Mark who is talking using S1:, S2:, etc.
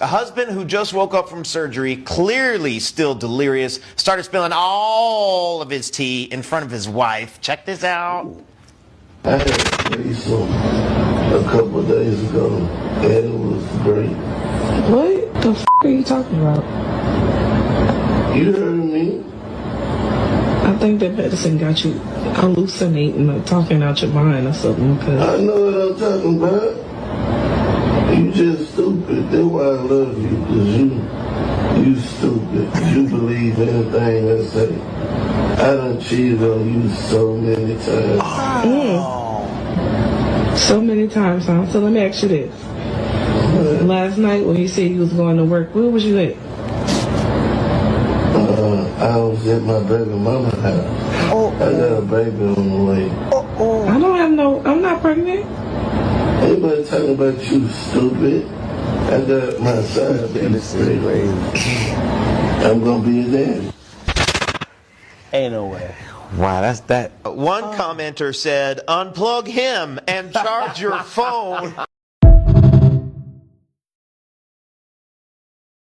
S1: A husband who just woke up from surgery, clearly still delirious, started spilling all of his tea in front of his wife. Check this out.
S2: I had a threesome a couple of days ago, and it was great.
S3: What the f*** are you talking about?
S2: You heard me?
S3: I think that medicine got you hallucinating or talking out your mind or something.
S2: I know what I'm talking about. You just stupid. That's why I love you, because you stupid. You believe anything I say. I done cheated on you so many times.
S3: So many times, huh? So let me ask you this. Last night when you said you was going to work, where was you at?
S2: I was at my baby mama's house. I got a baby on the way.
S3: I'm not pregnant.
S2: Anybody talking about you, stupid? I got my side baby straight. I'm gonna be a daddy.
S4: Ain't no way.
S1: Wow, that's that. One commenter said, unplug him and charge your phone.